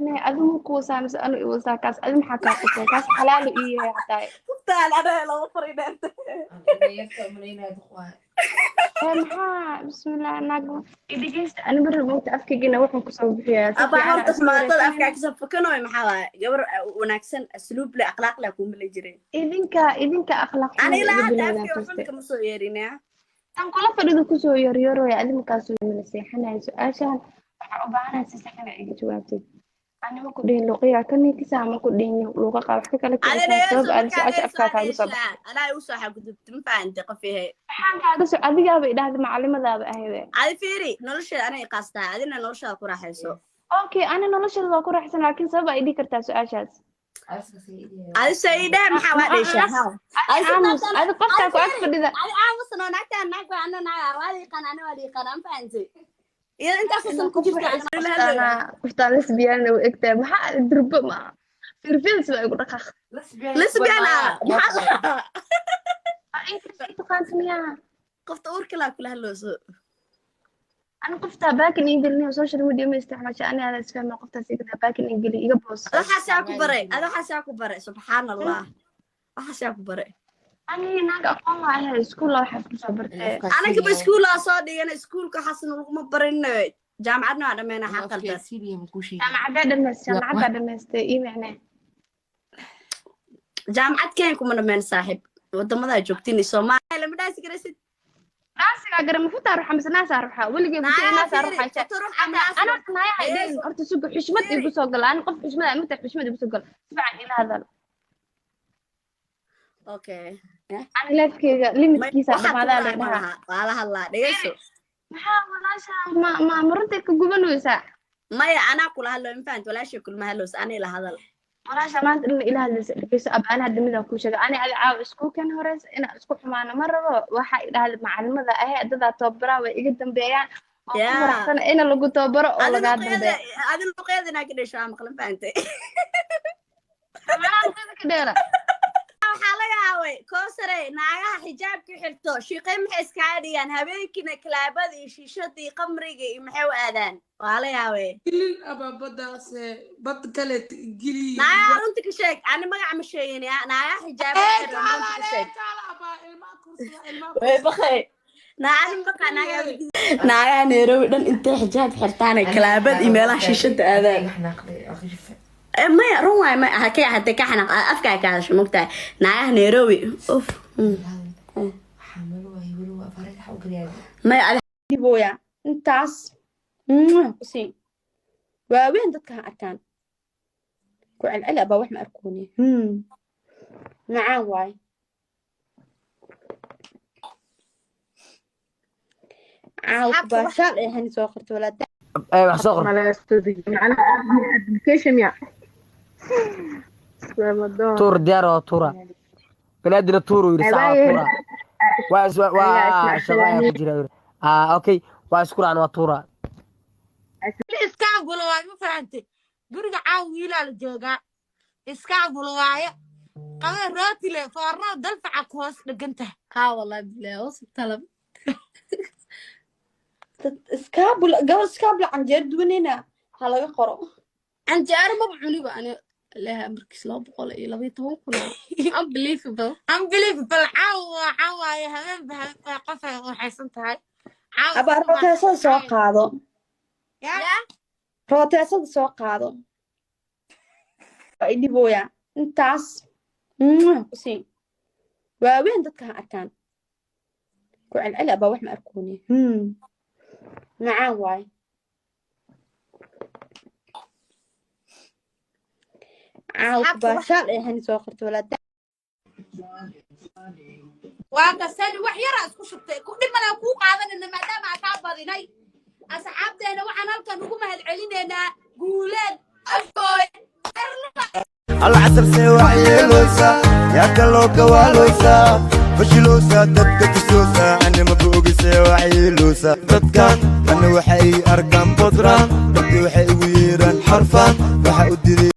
أنا أدم كوسا مس أنا يوسا كاس أدم حكا كوسا كاس حلال إيه حتى تعال أنا لو فرينا أنت maxaa bismillah nago idageysta aniga remote afkayga waxaan ku soo bixiyaa si أبا fiican حرت ما طلع أفكار كسب فكنا محاوى جبر ونكسن أسلوب لأخلاق لكم اللي جري idinka akhlaaq أنا xumada لا iga حتى bilowdaan أفكار first وحنا كمسويرين tan kula fadhido kusoo yaryarooya adi markaasoo imala seexanaya su-aashaan waxaan u baahanahay si saxan ah iga jawaabtid anima ku dhihin luuqiya kanikisaa ma ku dhihin luuqa qaa wax ka kala أنا keentaa sabab نيسو aad مكان su-aasha نيسو afkaa أنا kaaga soo إيش baxday أنا يوسف حق كنت مفاهمت قفيه maxaan kaaga soo adigaaba idhahda macalimadaba ahayde هذه فيري نلش أنا قاصدة هذه نلش أكو راح يسوق okay ani noloshada waa ku raaxsan laakiin sabab ay dhihi kartaa su-aashaas هذه سيدة محاولة إيش ها aamus adi qofkaa ku ag fadhida هذه عامس أنا نكتة نكتة أنا وادي قنا أنا وادي قنا فهمتي إذا أنت أصلا كنت qoftaa lesbian u egtaa maxaa durba ma firfils baa igu dhaqaaq lesbiana inkastay taqaanta miyaa قفت أورك لا كلها اللوسو أنا qoftaa baakin ingelini oo social media ma isticmaasha ani aada isfahma qoftaas igada baakin ingeli iga boos هذا حاساكو بري هذا حاساكو بري سبحان الله حاساكو بري ani naag aqoon waayahay iskuul waxaad kusoo bartee أنا كبر سكول أصادي أنا سكول كحسن ما برين جامعتنا هذا من حقل بس jaamacaddaa dhamaystay ii macnee جامعة كين كمان من صاحب ودمنا جوكتيني سوما لما داس كريسيت naasigaa gara mafutaa ruxa mise naasaa ruxa weligay mutay naasaa ruxa تروح ana naayaa haydeen horta suga xushmad igu soo gala ani qof xushmad mata xushmad igu soo gala si fiican ila hadal أوكي ani leefkeyga limitkiisa dhamaadaa la dhahaa والله الله ديسو maxaa walaasha ma runta ka gubanaysaa ما يا أنا كل هالو إنفانت ولا شيء كل ما هالوس أنا لا هذا walaasha maanta in ila hadlaysa dhageyso ab ana hadda midaan kuu sheegay ani adi caawa iskuulkan horeysa inaan isku xumaano ma rabo waxa idhahda macalimada ahee dadaa tababaraa way iga dambeeyaan oo ku faraxsana in lagu tababaro oo lagaa dambeeyo هذا اللقية أنا كده شو عم قلنا فانتي manaa luqada ka dheera waxaa laga yaabay koosare naagaha xijaabka xirto shiiqay maxay iska caadiyaan habeenkina kalaabada iyo shiishadii qamriga iyo maxay u aadaan waa la yaabay ababadaas bad kale gili naaga runta ka sheeg ani magac ma sheegin naagaha xijaabka xirto runta ka sheeg way bakhay naagaha Nairobi dhan intay xijaab xirtaan kalaabada iyo meelaha shiishada aadaan ما روى ما هكذا حتى كحنا أفكار كذا شو مقطع نعيه نيروبي أوف ما على بويا انتاس سين وين دتك أركان كوع العلبة وح ما أركوني معاه واي عاوز بشر إيه هني سوقت ولا ده ايوه صغر على استوديو على ابلكيشن يا رمضان تور ديارو تورا بلادنا تورو يرسع تورا شغال كجيرا اوكي واشكر انا تورا iskaabul waa ma fahamtay guriga caaw wiilaa la joogaa iskaabul waaye qaba rootile foorno dalfaca ku hoos dhagantahay ها والله بالله وصل طلب اسكابل قبل اسكابل عن جد ونينا هلا يقرأ عن جار ما بعوني بقى لها مركز لا بقول إيه لا بيتوه كله unbelievable caawa ay habeen bahan qof ay waxaysantahay أبا روتاسة سوق هذا ya روتاسة سوق هذا إدي بويا انتاس سين وين دتك أركان كوع العلبة وح ما أركوني معاه واي عاوز بشر إيه هني سوقت ولا ده waa gasani wax yar aad ku shubtay ku dhimana ku qaadanina maadaama aad ka badinay asxaabteena waxaan halkan ugu mahad celinaynaa guuleed afkooy العصر سوى يلوسا يا كلو كوالوسا فشلوسا دبك تسوسا أنا مبوق سوى يلوسا دبكان أنا وحي أرقام بطران بدي وحي ويران حرفان وحي أدري